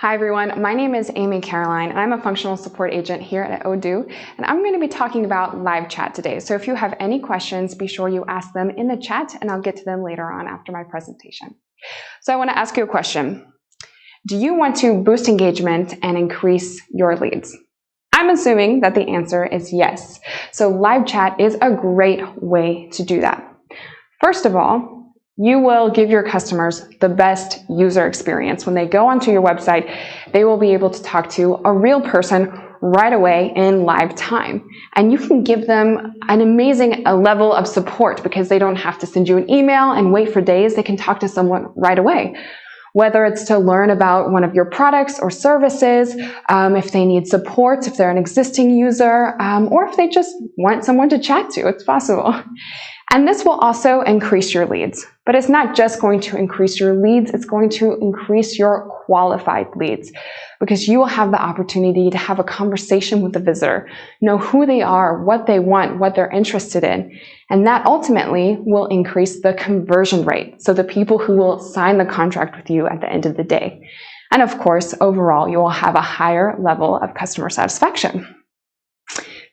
Hi everyone, my name is Amy Caroline and I'm a functional support agent here at Odoo, and I'm going to be talking about live chat today. So if you have any questions, be sure you ask them in the chat and I'll get to them later on after my presentation. So I want to ask you a question. Do you want to boost engagement and increase your leads? I'm assuming that the answer is yes. So live chat is a great way to do that. First of all, you will give your customers the best user experience. When they go onto your website, they will be able to talk to a real person right away in live time. And you can give them an amazing level of support because they don't have to send you an email and wait for days. They can talk to someone right away. Whether it's to learn about one of your products or services, if they need support, if they're an existing user, or if they just want someone to chat to, it's possible. And this will also increase your leads. But it's not just going to increase your leads, it's going to increase your qualified leads, because you will have the opportunity to have a conversation with the visitor, know who they are, what they want, what they're interested in. And that ultimately will increase the conversion rate. So the people who will sign the contract with you at the end of the day. And of course, overall, you will have a higher level of customer satisfaction.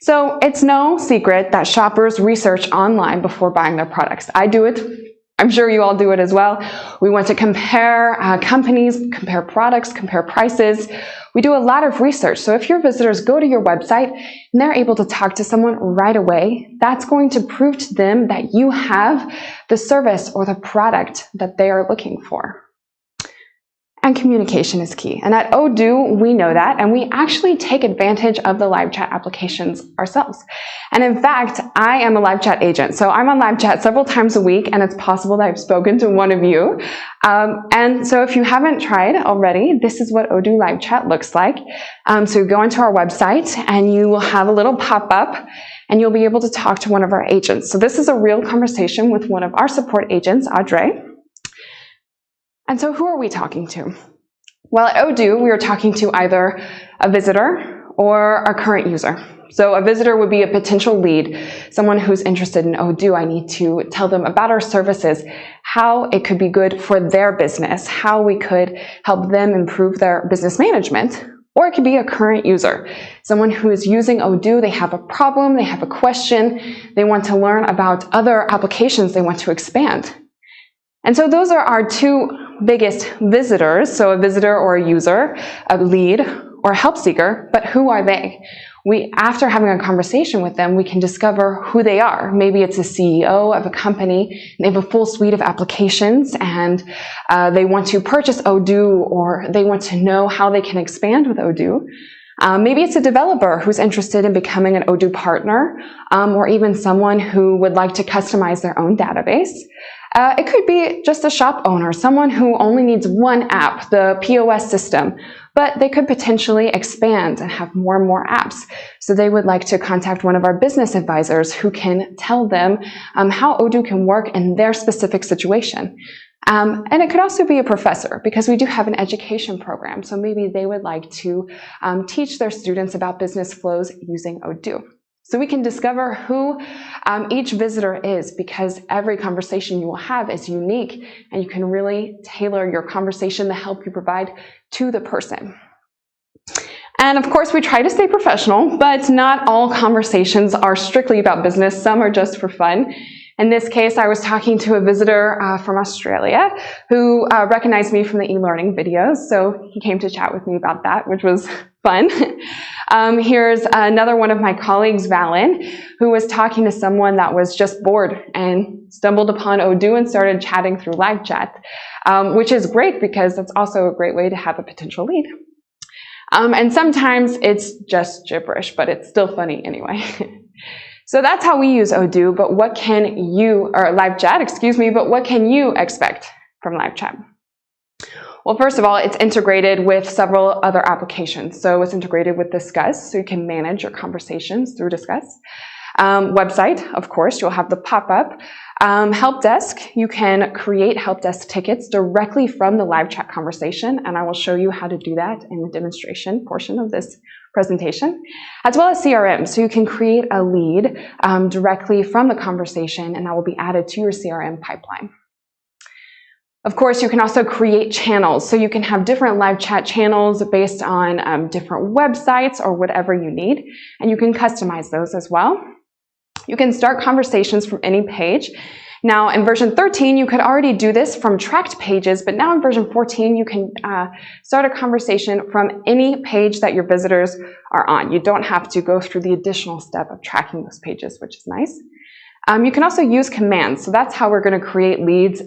So it's no secret that shoppers research online before buying their products. I do it. I'm sure you all do it as well. We want to compare companies, compare products, compare prices. We do a lot of research. So if your visitors go to your website and they're able to talk to someone right away, that's going to prove to them that you have the service or the product that they are looking for. And communication is key. And at Odoo, we know that, and we actually take advantage of the live chat applications ourselves. And in fact, I am a live chat agent. So I'm on live chat several times a week, and it's possible that I've spoken to one of you. And so if you haven't tried already, this is what Odoo live chat looks like. So you go onto our website, and you will have a little pop-up, and you'll be able to talk to one of our agents. So this is a real conversation with one of our support agents, Audrey. And so who are we talking to? Well, at Odoo, we are talking to either a visitor or a current user. So a visitor would be a potential lead, someone who's interested in Odoo. I need to tell them about our services, how it could be good for their business, how we could help them improve their business management. Or it could be a current user, someone who is using Odoo. They have a problem, they have a question, they want to learn about other applications they want to expand. And so those are our two biggest visitors, so a visitor or a user, a lead or a help seeker, but who are they? After having a conversation with them, we can discover who they are. Maybe it's a CEO of a company, and they have a full suite of applications, and they want to purchase Odoo, or they want to know how they can expand with Odoo. Maybe it's a developer who's interested in becoming an Odoo partner, or even someone who would like to customize their own database. It could be just a shop owner, someone who only needs one app, the POS system, but they could potentially expand and have more and more apps. So they would like to contact one of our business advisors who can tell them how Odoo can work in their specific situation. And it could also be a professor, because we do have an education program. So maybe they would like to teach their students about business flows using Odoo. So we can discover who each visitor is, because every conversation you will have is unique, and you can really tailor your conversation, the help you provide, to the person. And of course, we try to stay professional, but not all conversations are strictly about business. Some are just for fun. In this case, I was talking to a visitor from Australia who recognized me from the e-learning videos, so he came to chat with me about that, which was fun. Here's another one of my colleagues, Valen, who was talking to someone that was just bored and stumbled upon Odoo and started chatting through live chat, which is great because that's also a great way to have a potential lead. And sometimes it's just gibberish, but it's still funny anyway. So that's how we use Odoo, but what can you, or live chat, excuse me, but what can you expect from live chat? Well, first of all, it's integrated with several other applications. So it's integrated with Discuss, so you can manage your conversations through Discuss. Website, of course, you'll have the pop-up. Help desk, you can create help desk tickets directly from the live chat conversation, and I will show you how to do that in the demonstration portion of this presentation, as well as CRM. So you can create a lead directly from the conversation, and that will be added to your CRM pipeline. Of course, you can also create channels. So you can have different live chat channels based on different websites or whatever you need, and you can customize those as well. You can start conversations from any page. Now, in version 13, you could already do this from tracked pages, but now in version 14, you can start a conversation from any page that your visitors are on. You don't have to go through the additional step of tracking those pages, which is nice. You can also use commands. So that's how we're going to create leads,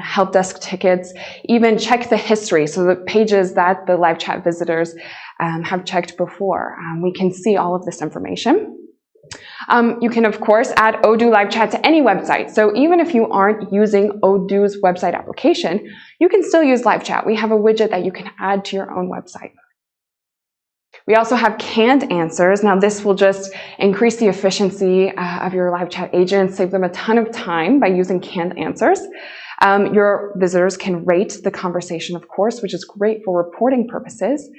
help desk tickets, even check the history. So the pages that the live chat visitors have checked before. We can see all of this information. You can, of course, add Odoo live chat to any website. So even if you aren't using Odoo's website application, you can still use live chat. We have a widget that you can add to your own website. We also have canned answers. Now, this will just increase the efficiency of your live chat agents, save them a ton of time by using canned answers. Your visitors can rate the conversation, of course, which is great for reporting purposes.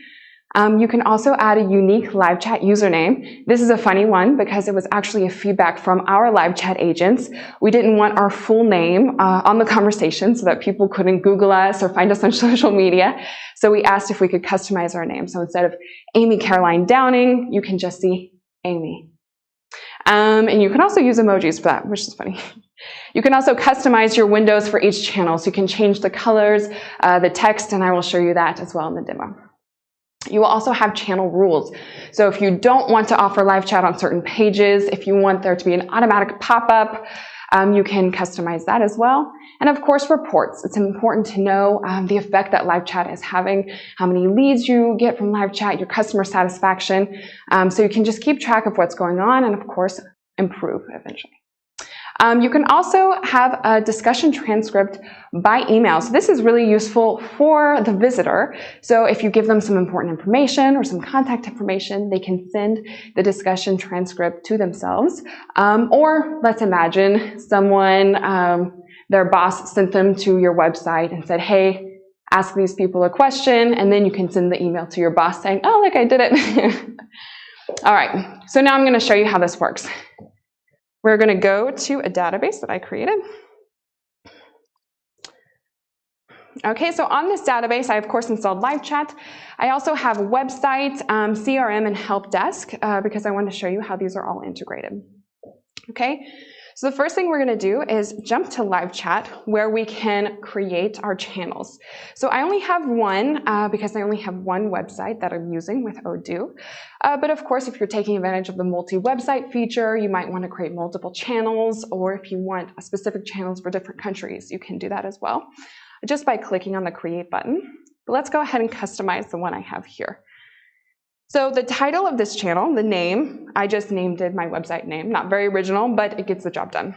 You can also add a unique live chat username. This is a funny one because it was actually a feedback from our live chat agents. We didn't want our full name on the conversation so that people couldn't Google us or find us on social media. So we asked if we could customize our name. So instead of Amy Caroline Downing, you can just see Amy. And you can also use emojis for that, which is funny. You can also customize your windows for each channel. So you can change the colors, the text, and I will show you that as well in the demo. You will also have channel rules. So if you don't want to offer live chat on certain pages, if you want there to be an automatic pop-up, you can customize that as well. And of course, reports. It's important to know the effect that live chat is having, how many leads you get from live chat, your customer satisfaction. So you can just keep track of what's going on and, of course, improve eventually. You can also have a discussion transcript by email. So this is really useful for the visitor. So if you give them some important information or some contact information, they can send the discussion transcript to themselves. Or let's imagine someone, their boss sent them to your website and said, hey, ask these people a question, and then you can send the email to your boss saying, oh, look, I did it. All right, so now I'm going to show you how this works. We're going to go to a database that I created. Okay, so on this database, I of course installed live chat. I also have website, CRM, and help desk because I want to show you how these are all integrated. Okay, so the first thing we're going to do is jump to live chat where we can create our channels. So I only have one because I only have one website that I'm using with Odoo. But of course, if you're taking advantage of the multi-website feature, you might want to create multiple channels, or if you want specific channels for different countries, you can do that as well, just by clicking on the Create button. But let's go ahead and customize the one I have here. So the title of this channel, the name, I just named it my website name. Not very original, but it gets the job done.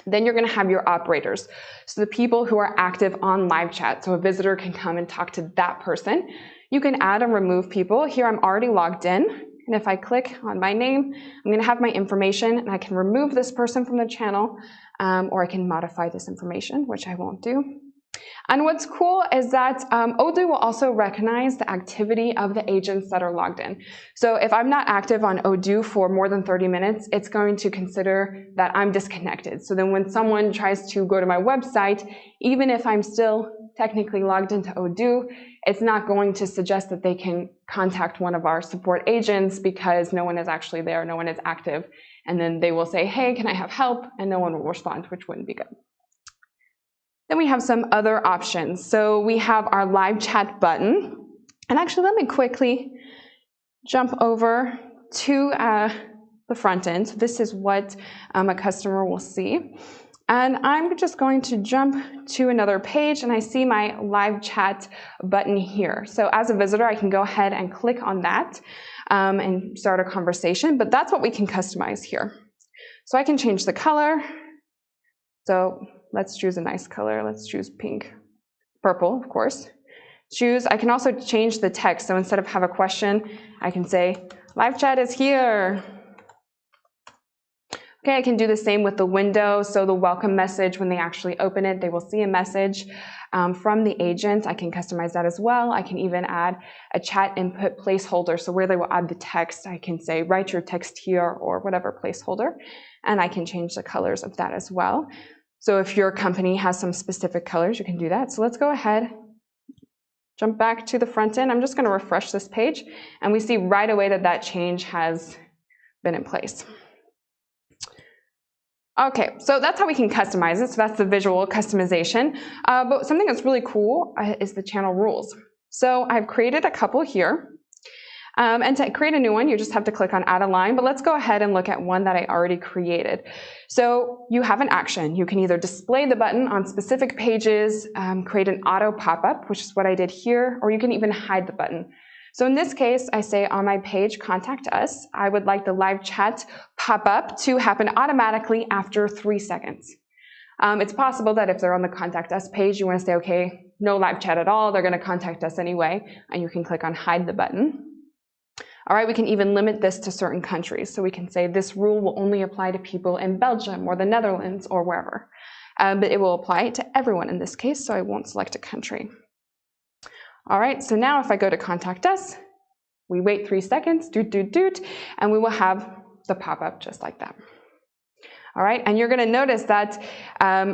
Then you're going to have your operators. So the people who are active on live chat. So a visitor can come and talk to that person. You can add and remove people. Here I'm already logged in. And if I click on my name, I'm going to have my information, and I can remove this person from the channel, or I can modify this information, which I won't do. And what's cool is that Odoo will also recognize the activity of the agents that are logged in. So if I'm not active on Odoo for more than 30 minutes, it's going to consider that I'm disconnected. So then when someone tries to go to my website, even if I'm still technically logged into Odoo, it's not going to suggest that they can contact one of our support agents because no one is actually there, no one is active. And then they will say, hey, can I have help? And no one will respond, which wouldn't be good. Then we have some other options. So we have our live chat button. And actually, let me quickly jump over to the front end. So this is what a customer will see. And I'm just going to jump to another page, and I see my live chat button here. So as a visitor, I can go ahead and click on that and start a conversation. But that's what we can customize here. So I can change the color. So let's choose a nice color. Let's choose pink, purple, of course. I can also change the text. So instead of have a question, I can say, live chat is here. Okay, I can do the same with the window. So the welcome message, when they actually open it, they will see a message from the agent. I can customize that as well. I can even add a chat input placeholder. So where they will add the text, I can say, write your text here or whatever placeholder. And I can change the colors of that as well. So if your company has some specific colors, you can do that. So let's go ahead, jump back to the front end. I'm just going to refresh this page, and we see right away that that change has been in place. Okay, so that's how we can customize it. So that's the visual customization. But something that's really cool is the channel rules. So I've created a couple here. And to create a new one, you just have to click on Add a Line. But let's go ahead and look at one that I already created. So you have an action. You can either display the button on specific pages, create an auto pop-up, which is what I did here, or you can even hide the button. So in this case, I say on my page, contact us. I would like the live chat pop-up to happen automatically after 3 seconds. It's possible that if they're on the contact us page, you want to say, okay, no live chat at all. They're going to contact us anyway. And you can click on hide the button. All right, we can even limit this to certain countries. So we can say this rule will only apply to people in Belgium or the Netherlands or wherever. But it will apply to everyone in this case, so I won't select a country. All right, so now if I go to contact us, we wait 3 seconds, and we will have the pop-up just like that. All right, and you're going to notice that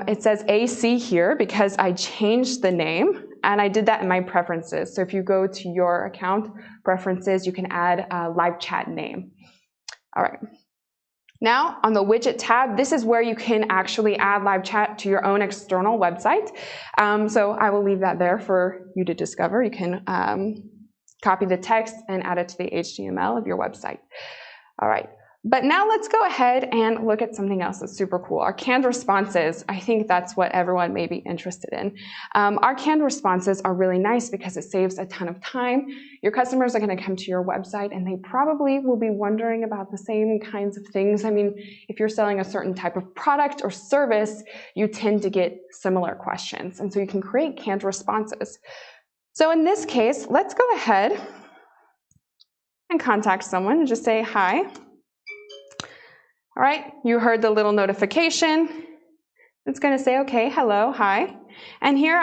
it says AC here because I changed the name, and I did that in my preferences. So if you go to your account preferences, you can add a live chat name. All right. Now, on the widget tab, this is where you can actually add live chat to your own external website. So I will leave that there for you to discover. You can copy the text and add it to the HTML of your website. All right. But now let's go ahead and look at something else that's super cool. Our canned responses, I think that's what everyone may be interested in. Our canned responses are really nice because it saves a ton of time. Your customers are going to come to your website and they probably will be wondering about the same kinds of things. I mean, if you're selling a certain type of product or service, you tend to get similar questions. And so you can create canned responses. So in this case, let's go ahead and contact someone and just say, hi. All right, you heard the little notification. It's going to say, okay, hello, hi. And here,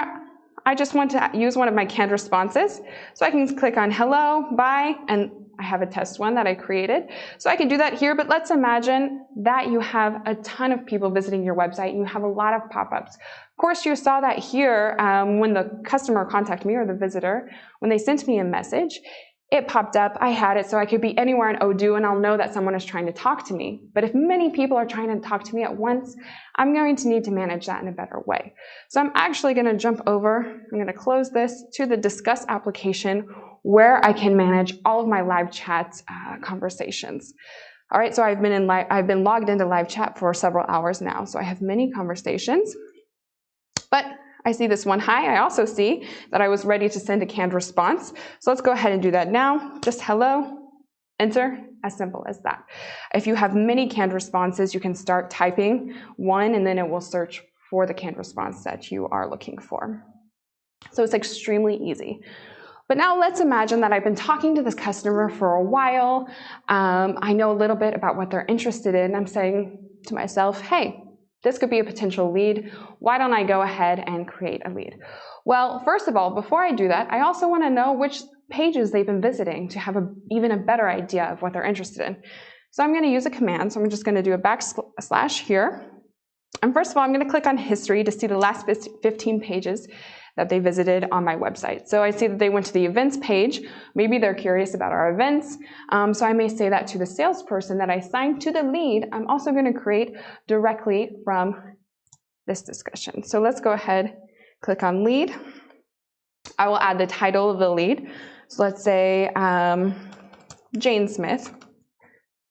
I just want to use one of my canned responses. So I can click on hello, bye, and I have a test one that I created. So I can do that here, but let's imagine that you have a ton of people visiting your website and you have a lot of pop-ups. Of course, you saw that here when the customer contacted me or the visitor, when they sent me a message. It popped up, I had it, so I could be anywhere in Odoo and I'll know that someone is trying to talk to me. But if many people are trying to talk to me at once, I'm going to need to manage that in a better way. So I'm actually going to jump over, I'm going to close this to the Discuss application where I can manage all of my live chat conversations. All right, so I've been logged into live chat for several hours now, so I have many conversations. But I see this one hi. I also see that I was ready to send a canned response. So let's go ahead and do that now. Just hello, enter, as simple as that. If you have many canned responses, you can start typing one and then it will search for the canned response that you are looking for. So it's extremely easy. But now let's imagine that I've been talking to this customer for a while. I know a little bit about what they're interested in. I'm saying to myself, hey, this could be a potential lead. Why don't I go ahead and create a lead? Well, first of all, before I do that, I also want to know which pages they've been visiting to have even a better idea of what they're interested in. So I'm going to use a command. So I'm just going to do a backslash here. And first of all, I'm going to click on history to see the last 15 pages that they visited on my website. So I see that they went to the events page. Maybe they're curious about our events. So I may say that to the salesperson that I assigned to the lead. I'm also going to create directly from this discussion. So let's go ahead, click on lead. I will add the title of the lead. So let's say Jane Smith.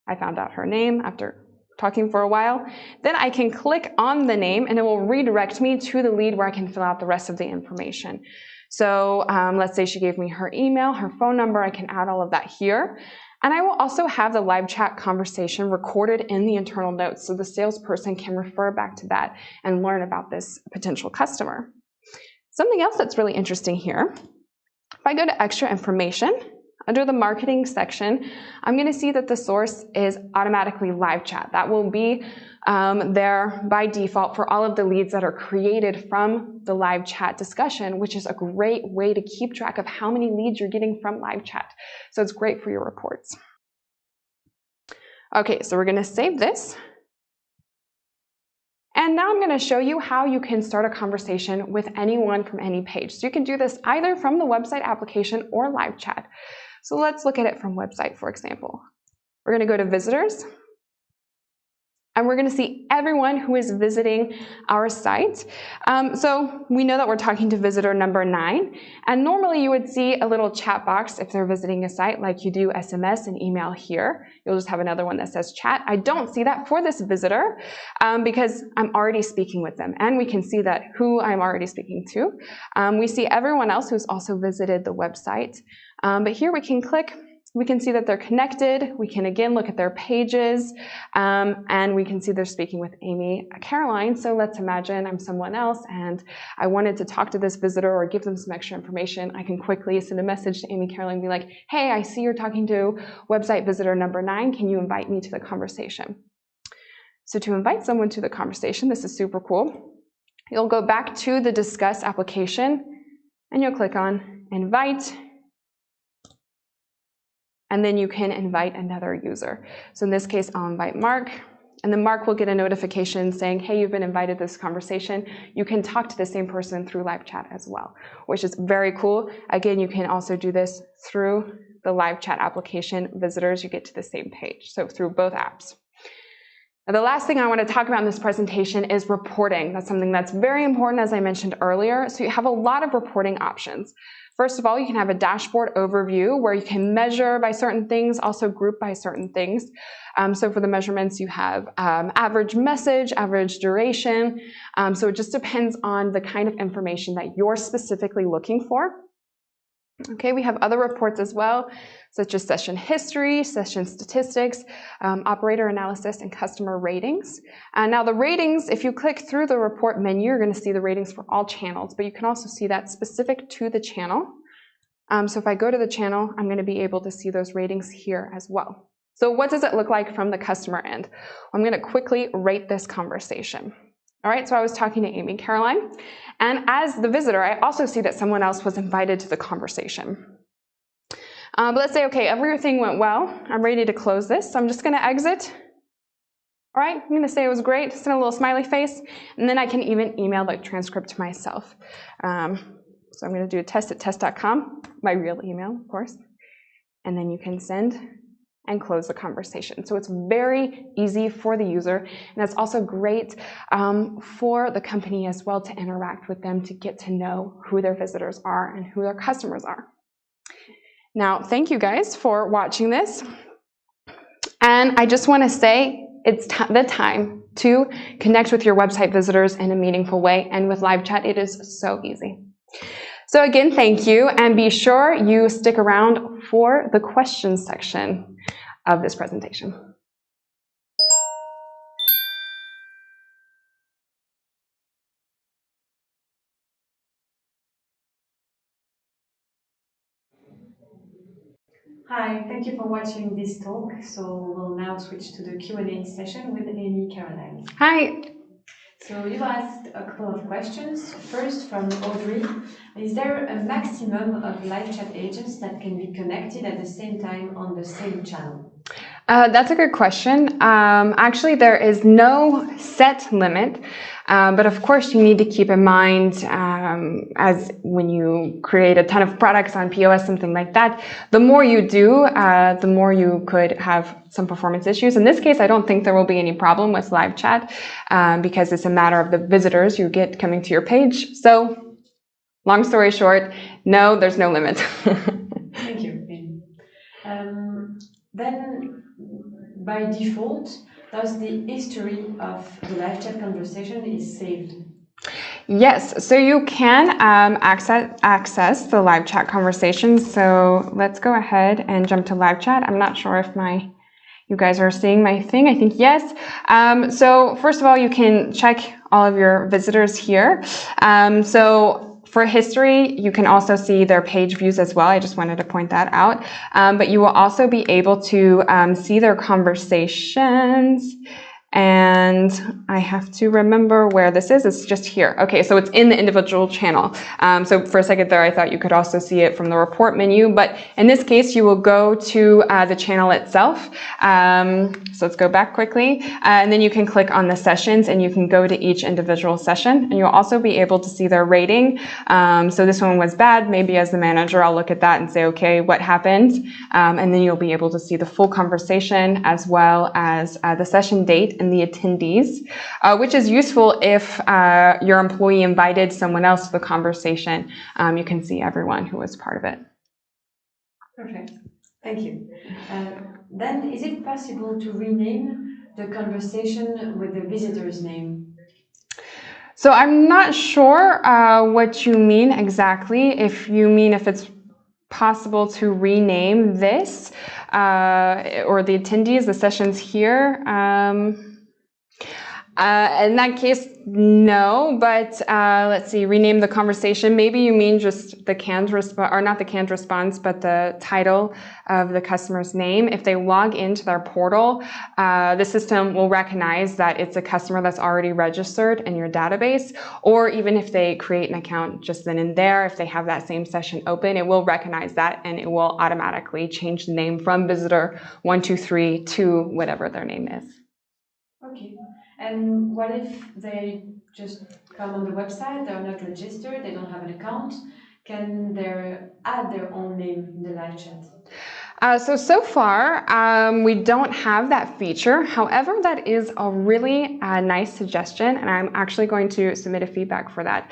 I found out her name after talking for a while. Then I can click on the name and it will redirect me to the lead where I can fill out the rest of the information. So let's say she gave me her email, her phone number. I can add all of that here. And I will also have the live chat conversation recorded in the internal notes so the salesperson can refer back to that and learn about this potential customer. Something else that's really interesting here, if I go to extra information, under the marketing section, I'm going to see that the source is automatically live chat. That will be there by default for all of the leads that are created from the live chat discussion, which is a great way to keep track of how many leads you're getting from live chat. So it's great for your reports. Okay, so we're going to save this. And now I'm going to show you how you can start a conversation with anyone from any page. So you can do this either from the website application or live chat. So let's look at it from website, for example. We're going to go to visitors. And we're going to see everyone who is visiting our site. So we know that we're talking to visitor number 9. And normally you would see a little chat box if they're visiting a site like you do SMS and email here. You'll just have another one that says chat. I don't see that for this visitor because I'm already speaking with them. And we can see that who I'm already speaking to. We see everyone else who's also visited the website. But here we can click. We can see that they're connected. We can again look at their pages, and we can see they're speaking with Amy Caroline. So let's imagine I'm someone else and I wanted to talk to this visitor or give them some extra information. I can quickly send a message to Amy Caroline and be like, hey, I see you're talking to website visitor number 9. Can you invite me to the conversation? So to invite someone to the conversation, this is super cool. You'll go back to the Discuss application and you'll click on Invite. And then you can invite another user. So in this case, I'll invite Mark, and then Mark will get a notification saying, hey, you've been invited to this conversation. You can talk to the same person through live chat as well, which is very cool. Again, you can also do this through the live chat application. Visitors, you get to the same page, so through both apps. Now, the last thing I want to talk about in this presentation is reporting. That's something that's very important, as I mentioned earlier. So you have a lot of reporting options. First of all, you can have a dashboard overview where you can measure by certain things, also group by certain things. So for the measurements, you have average message, average duration. So it just depends on the kind of information that you're specifically looking for. Okay, we have other reports as well, such as session history, session statistics, operator analysis, and customer ratings. Now the ratings, if you click through the report menu, you're going to see the ratings for all channels, but you can also see that specific to the channel. So if I go to the channel, I'm going to be able to see those ratings here as well. So what does it look like from the customer end? I'm going to quickly rate this conversation. All right, so I was talking to Amy Caroline, and as the visitor, I also see that someone else was invited to the conversation. But let's say, okay, everything went well. I'm ready to close this, so I'm just going to exit. All right, I'm going to say it was great, send a little smiley face, and then I can even email the transcript to myself. So I'm going to do a test@test.com, my real email, of course, and then you can send and close the conversation. So it's very easy for the user, and it's also great for the company as well to interact with them, to get to know who their visitors are and who their customers are. Now, thank you guys for watching this, and I just want to say it's the time to connect with your website visitors in a meaningful way, and with live chat, it is so easy. So again, thank you, and be sure you stick around for the questions section of this presentation. Hi, thank you for watching this talk. So we'll now switch to the Q&A session with Amy Caroline. Hi. So you've asked a couple of questions. First from Audrey, is there a maximum of live chat agents that can be connected at the same time on the same channel? That's a good question. Actually, there is no set limit, but of course you need to keep in mind as when you create a ton of products on POS, something like that, the more you do, the more you could have some performance issues. In this case, I don't think there will be any problem with live chat because it's a matter of the visitors you get coming to your page. So long story short, no, there's no limit. Thank you. Then, by default, does the history of the live chat conversation is saved? Yes, so you can access the live chat conversations. So let's go ahead and jump to live chat. I'm not sure if you guys are seeing my thing. I think yes. So first of all, you can check all of your visitors here. So for history, you can also see their page views as well. I just wanted to point that out. But you will also be able to see their conversations And I have to remember where this is. It's just here. Okay, so it's in the individual channel. So for a second there, I thought you could also see it from the report menu, but in this case, you will go to the channel itself. So let's go back quickly, and then you can click on the sessions, and you can go to each individual session, and you'll also be able to see their rating. So this one was bad. Maybe as the manager, I'll look at that and say, okay, what happened? And then you'll be able to see the full conversation as well as the session date and the attendees, which is useful if your employee invited someone else to the conversation. You can see everyone who was part of it. Perfect. Thank you. Then is it possible to rename the conversation with the visitor's name? So I'm not sure what you mean exactly. If you mean if it's possible to rename this or the attendees, the sessions here. In that case, no, but let's see, rename the conversation. Maybe you mean just the canned response, or not the canned response, but the title of the customer's name. If they log into their portal, the system will recognize that it's a customer that's already registered in your database, or even if they create an account just then and there, if they have that same session open, it will recognize that and it will automatically change the name from visitor 123 to whatever their name is. Okay. And what if they just come on the website, they're not registered, they don't have an account? Can they add their own name in the live chat? So far, we don't have that feature. However, that is a really nice suggestion, and I'm actually going to submit a feedback for that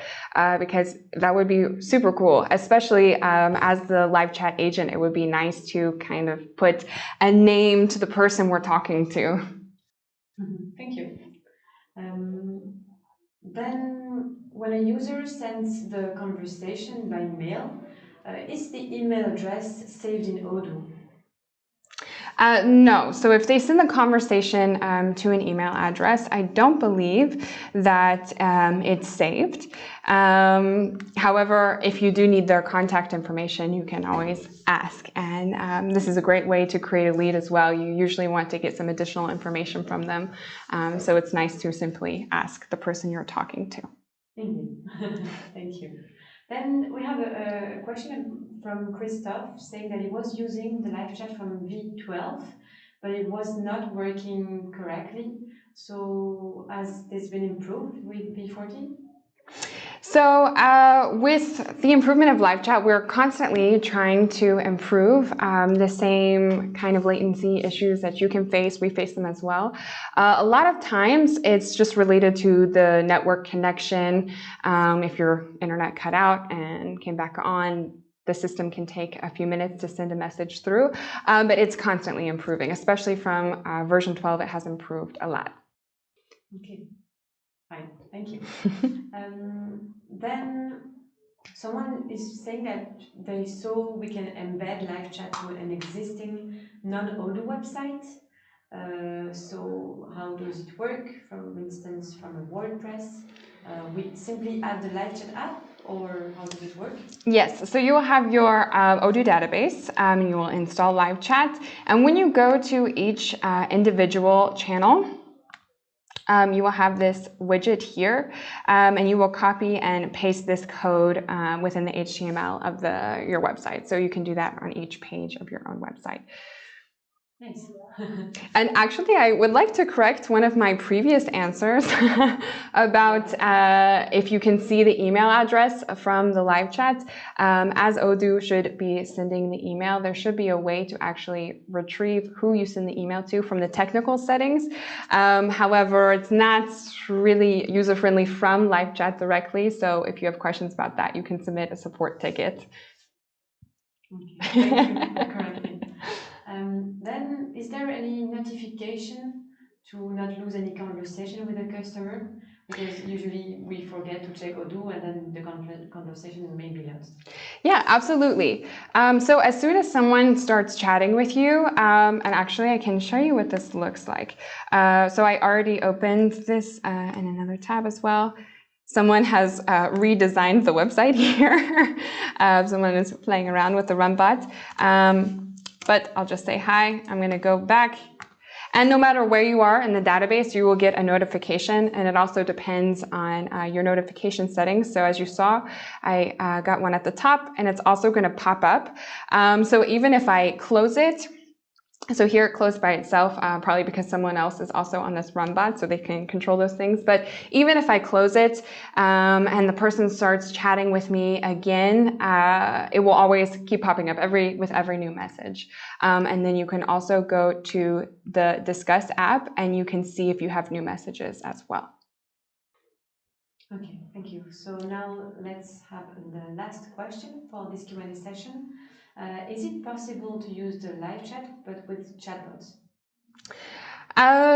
because that would be super cool, especially as the live chat agent. It would be nice to kind of put a name to the person we're talking to. Thank you. Then, when a user sends the conversation by mail, is the email address saved in Odoo? No. So if they send the conversation to an email address, I don't believe that it's saved. However, if you do need their contact information, you can always ask. And this is a great way to create a lead as well. You usually want to get some additional information from them. So it's nice to simply ask the person you're talking to. Indeed. Thank you. Then we have a question from Christoph saying that he was using the live chat from V12, but it was not working correctly. So has this been improved with V14? So with the improvement of live chat, we're constantly trying to improve the same kind of latency issues that you can face. We face them as well. A lot of times it's just related to the network connection. If your internet cut out and came back on, the system can take a few minutes to send a message through, but it's constantly improving, especially from version 12, it has improved a lot. Okay. Fine, thank you. Then someone is saying that they saw we can embed live chat to an existing non-Odoo website. So how does it work? For instance, from a WordPress, we simply add the live chat app, or how does it work? Yes, so you will have your Odoo database, you will install live chat, and when you go to each individual channel, you will have this widget here, and you will copy and paste this code within the HTML of your website. So you can do that on each page of your own website. Nice. And actually, I would like to correct one of my previous answers about if you can see the email address from the live chat. As Odoo should be sending the email, there should be a way to actually retrieve who you send the email to from the technical settings. However, it's not really user-friendly from live chat directly. So if you have questions about that, you can submit a support ticket. Okay, thank you for correcting. Then, is there any notification to not lose any conversation with the customer? Because usually we forget to check Odoo and then the conversation may be lost. Yeah, absolutely. So as soon as someone starts chatting with you, and actually I can show you what this looks like. So I already opened this in another tab as well. Someone has redesigned the website here. Someone is playing around with the run bot. But I'll just say hi. I'm going to go back. And no matter where you are in the database, you will get a notification, and it also depends on your notification settings. So as you saw, I got one at the top, and it's also going to pop up. So even if I close it, so here it closed by itself, probably because someone else is also on this run bot, so they can control those things. But even if I close it and the person starts chatting with me again, it will always keep popping up with every new message. And then you can also go to the Discuss app, and you can see if you have new messages as well. Okay, thank you. So now let's have the last question for this Q&A session. Is it possible to use the live chat but with chatbots?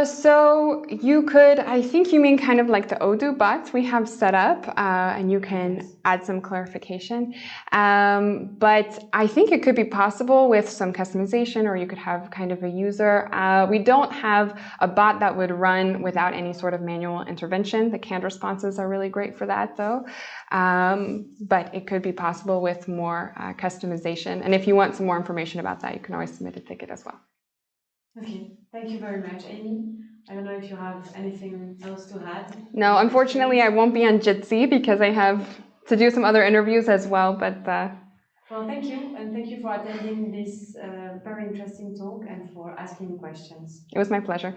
So you could, I think you mean kind of like the Odoo bots we have set up, and you can add some clarification. But I think it could be possible with some customization, or you could have kind of a user. We don't have a bot that would run without any sort of manual intervention. The canned responses are really great for that, though. But it could be possible with more customization. And if you want some more information about that, you can always submit a ticket as well. Okay, thank you very much, Amy. I don't know if you have anything else to add. No, unfortunately, I won't be on Jitsi because I have to do some other interviews as well. But well, thank you, and thank you for attending this very interesting talk and for asking questions. it was my pleasure.